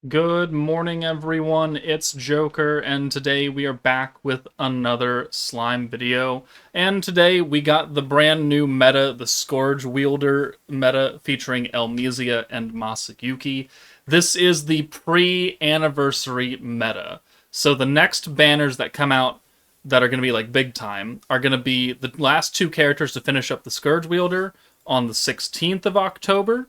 Good morning, everyone. It's Joker, and today we are back with another slime video. And today we got the brand new meta, the SCOURGE wielder meta featuring Elmesia and Masayuki. This is the pre-anniversary meta. So the next banners that come out that are going to be like big time are going to be the last two characters to finish up the SCOURGE wielder on the 16th of October,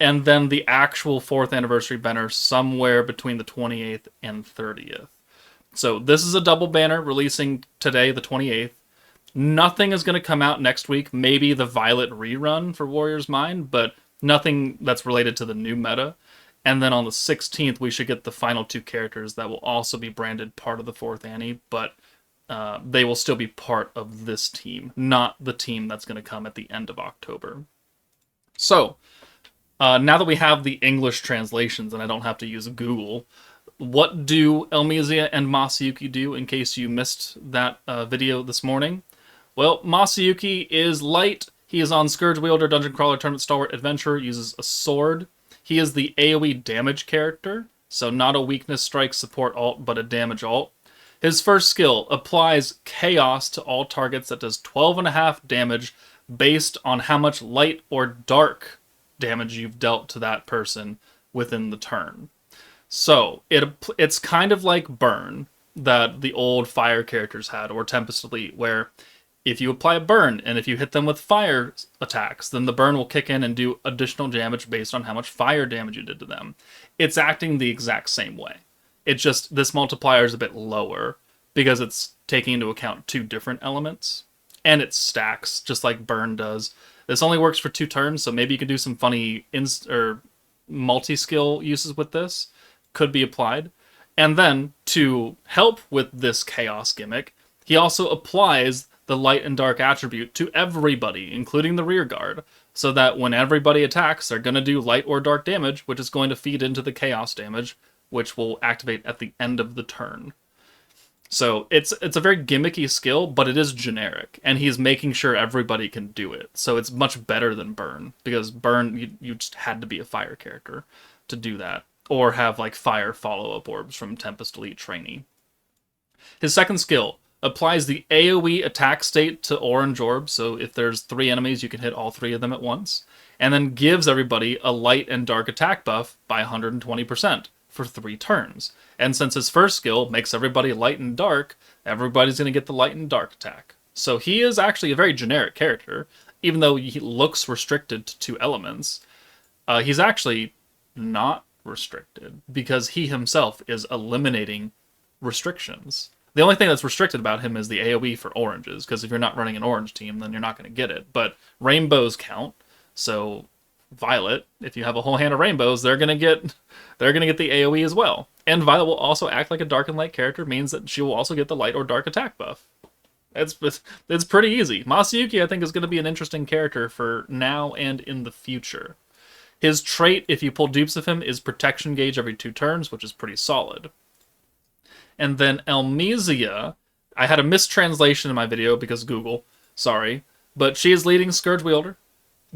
and then the actual 4th anniversary banner somewhere between the 28th and 30th. So this is a double banner releasing today, the 28th. Nothing is going to come out next week. Maybe the Violet rerun for Warrior's Mind, but nothing that's related to the new meta. And then on the 16th, we should get the final two characters that will also be branded part of the 4th Annie, but they will still be part of this team, not the team that's going to come at the end of October. So, now that we have the English translations and I don't have to use Google, what do Elmesia and Masayuki do in case you missed that video this morning? Well, Masayuki is light. He is on Scourge Wielder, Dungeon Crawler, Tournament Stalwart, Adventurer, uses a sword. He is the AoE damage character, so not a weakness strike support alt, but a damage alt. His first skill applies Chaos to all targets that does 12.5 damage based on how much light or dark damage you've dealt to that person within the turn. So it's kind of like Burn that the old fire characters had, or Tempest Elite, where if you apply a burn and if you hit them with fire attacks, then the burn will kick in and do additional damage based on how much fire damage you did to them. It's acting the exact same way. It just, this multiplier is a bit lower because it's taking into account two different elements, and it stacks just like Burn does. This only works for 2 turns, so maybe you can do some funny multi-skill uses with this. Could be applied. And then, to help with this chaos gimmick, he also applies the light and dark attribute to everybody, including the rear guard, so that when everybody attacks, they're going to do light or dark damage, which is going to feed into the chaos damage, which will activate at the end of the turn. So it's a very gimmicky skill, but it is generic, and he's making sure everybody can do it. So it's much better than Burn, because Burn, you just had to be a fire character to do that, or have like fire follow-up orbs from Tempest Elite Trainee. His second skill applies the AoE attack state to orange orbs, so if there's 3 enemies, you can hit all 3 of them at once, and then gives everybody a light and dark attack buff by 120%. For 3 turns. And since his first skill makes everybody light and dark, everybody's going to get the light and dark attack. So he is actually a very generic character, even though he looks restricted to 2 elements. He's actually not restricted, because he himself is eliminating restrictions. The only thing that's restricted about him is the AoE for oranges, because if you're not running an orange team, then you're not going to get it. But rainbows count, so Violet, if you have a whole hand of rainbows, they're gonna get the AoE as well. And Violet will also act like a dark and light character, means that she will also get the light or dark attack buff. It's pretty easy. Masayuki, I think, is going to be an interesting character for now and in the future. His trait, if you pull dupes of him, is protection gauge every 2 turns, which is pretty solid. And then Elmesia, I had a mistranslation in my video because Google, sorry, but she is leading Scourge Wielder.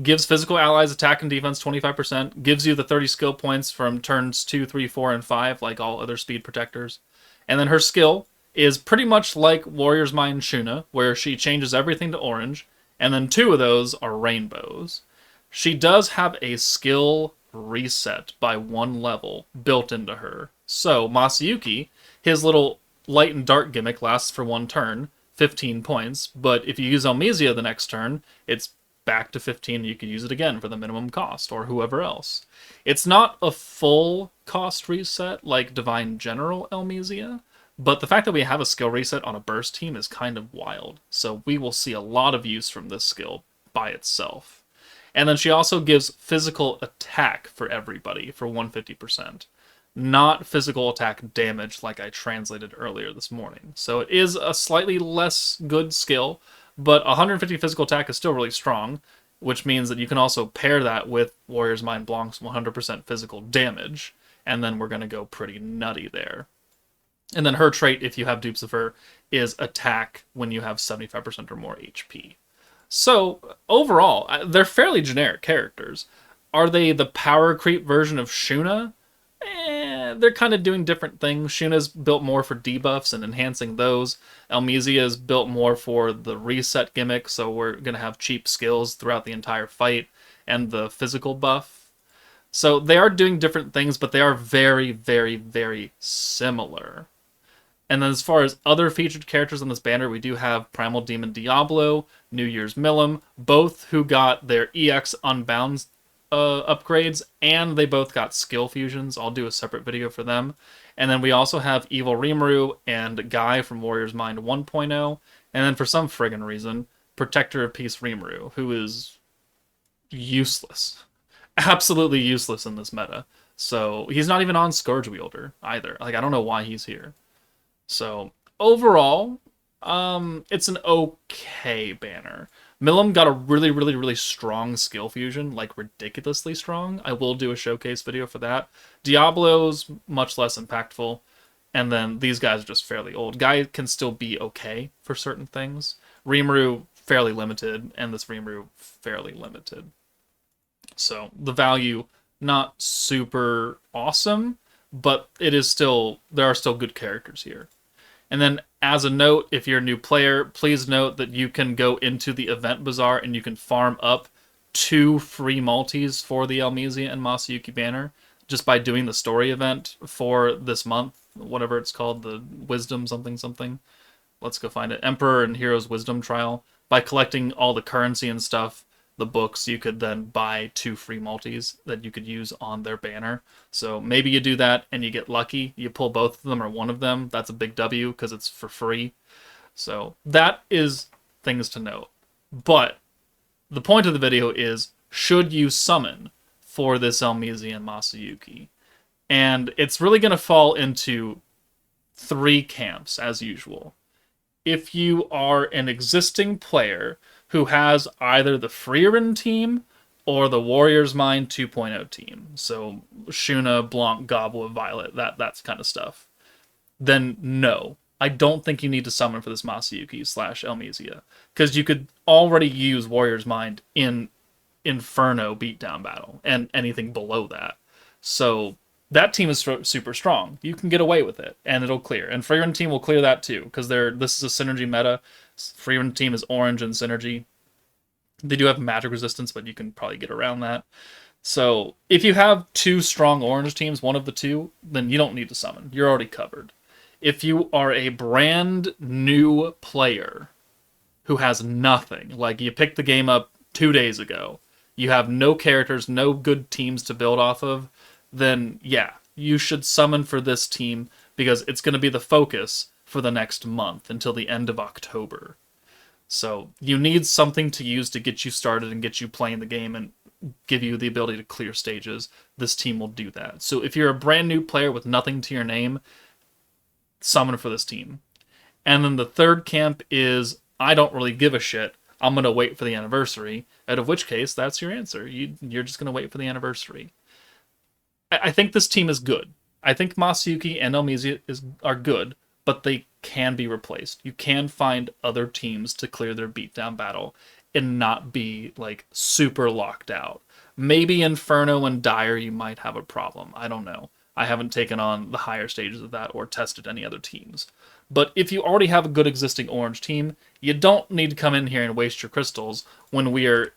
Gives physical allies attack and defense 25%. Gives you the 30 skill points from turns 2, 3, 4, and 5, like all other speed protectors. And then her skill is pretty much like Warrior's Mind Shuna, where she changes everything to orange, and then 2 of those are rainbows. She does have a skill reset by 1 level built into her. So Masayuki, his little light and dark gimmick lasts for 1 turn, 15 points, but if you use Elmesia the next turn, it's back to 15, and you can use it again for the minimum cost, or whoever else. It's not a full cost reset like Divine General Elmesia, but the fact that we have a skill reset on a burst team is kind of wild, so we will see a lot of use from this skill by itself. And then she also gives physical attack for everybody for 150%. Not physical attack damage like I translated earlier this morning. So it is a slightly less good skill, but 150 physical attack is still really strong, which means that you can also pair that with Warrior's Mind Blanc's 100% physical damage, and then we're going to go pretty nutty there. And then her trait, if you have dupes of her, is attack when you have 75% or more HP. So, overall, they're fairly generic characters. Are they the power creep version of Shuna? they're kind of doing different things. Shuna's built more for debuffs and enhancing those. Elmesia is built more for the reset gimmick, so we're going to have cheap skills throughout the entire fight and the physical buff. So they are doing different things, but they are very, very, very similar. And then as far as other featured characters on this banner, we do have Primal Demon Diablo, New Year's Milim, both who got their EX Unbound upgrades, and they both got skill fusions. I'll do a separate video for them. And then we also have Evil Rimuru and Guy from Warrior's Mind 1.0, and then for some friggin' reason, Protector of Peace Rimuru, who is useless. Absolutely useless in this meta. So he's not even on Scourge Wielder either. Like, I don't know why he's here. So overall, it's an okay banner. Milim got a really, really, really strong skill fusion, like ridiculously strong. I will do a showcase video for that. Diablo's much less impactful, and then these guys are just fairly old. Guy can still be okay for certain things. Rimuru, fairly limited, and this Rimuru, fairly limited. So the value, not super awesome, but it is still, there are still good characters here. And then as a note, if you're a new player, please note that you can go into the event bazaar and you can farm up 2 free multis for the Elmesia and Masayuki banner just by doing the story event for this month, whatever it's called, the Wisdom something something. Let's go find it. Emperor and Hero's Wisdom Trial. By collecting all the currency and stuff, the books, you could then buy 2 free multis that you could use on their banner. So maybe you do that and you get lucky. You pull both of them or one of them. That's a big W because it's for free. So that is things to note. But the point of the video is, should you summon for this Elmesia and Masayuki? And it's really going to fall into 3 camps as usual. If you are an existing player who has either the Freerin team or the Warrior's Mind 2.0 team, so Shuna, Blanc, Goblet, Violet, that's kind of stuff, then no, I don't think you need to summon for this Masayuki / Elmesia, because you could already use Warrior's Mind in Inferno beatdown battle and anything below that. So that team is super strong. You can get away with it, and it'll clear. And Freerin team will clear that too, because this is a synergy meta. Freerin team is orange and synergy. They do have magic resistance, but you can probably get around that. So if you have 2 strong orange teams, one of the 2, then you don't need to summon. You're already covered. If you are a brand new player who has nothing, like you picked the game up 2 days ago, you have no characters, no good teams to build off of, then yeah, you should summon for this team because it's going to be the focus for the next month until the end of October. So you need something to use to get you started and get you playing the game and give you the ability to clear stages. This team will do that. So if you're a brand new player with nothing to your name, summon for this team. And then the third camp is, I don't really give a shit. I'm going to wait for the anniversary. Out of which case, that's your answer. You're just going to wait for the anniversary. I think this team is good. I think Masayuki and Elmesia are good, but they can be replaced. You can find other teams to clear their beatdown battle and not be like super locked out. Maybe Inferno and Dire you might have a problem. I don't know. I haven't taken on the higher stages of that or tested any other teams. But if you already have a good existing orange team, you don't need to come in here and waste your crystals when we are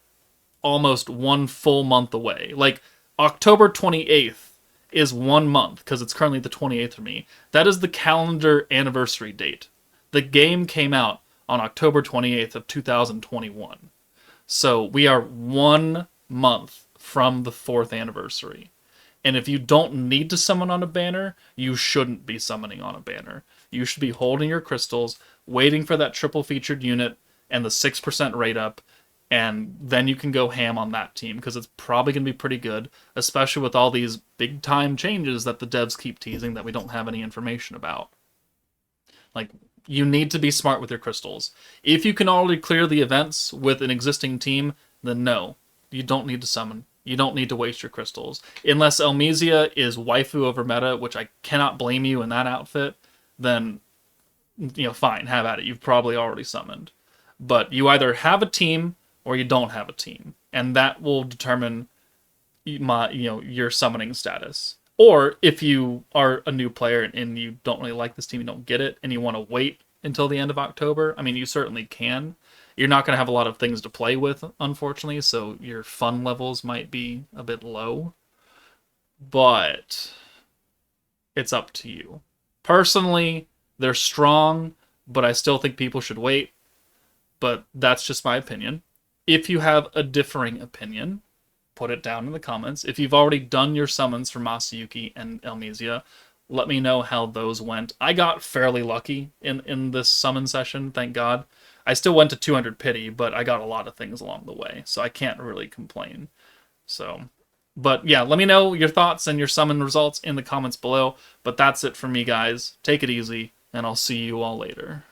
almost 1 full month away. Like, October 28th is 1 month, because it's currently the 28th for me. That is the calendar anniversary date. The game came out on October 28th of 2021. So we are 1 month from the 4th anniversary. And if you don't need to summon on a banner, you shouldn't be summoning on a banner. You should be holding your crystals, waiting for that triple featured unit and the 6% rate up, and then you can go ham on that team, because it's probably going to be pretty good, especially with all these big-time changes that the devs keep teasing that we don't have any information about. Like, you need to be smart with your crystals. If you can already clear the events with an existing team, then no, you don't need to summon. You don't need to waste your crystals. Unless Elmesia is waifu over meta, which I cannot blame you in that outfit, then, fine, have at it. You've probably already summoned. But you either have a team or you don't have a team, and that will determine your summoning status. Or if you are a new player and you don't really like this team, you don't get it, and you want to wait until the end of October, I mean, you certainly can. You're not going to have a lot of things to play with, unfortunately, so your fun levels might be a bit low. But it's up to you. Personally, they're strong, but I still think people should wait. But that's just my opinion. If you have a differing opinion, put it down in the comments. If you've already done your summons for Masayuki and Elmesia, let me know how those went. I got fairly lucky in this summon session, thank God. I still went to 200 pity, but I got a lot of things along the way, so I can't really complain. So, but yeah, let me know your thoughts and your summon results in the comments below. But that's it for me, guys. Take it easy, and I'll see you all later.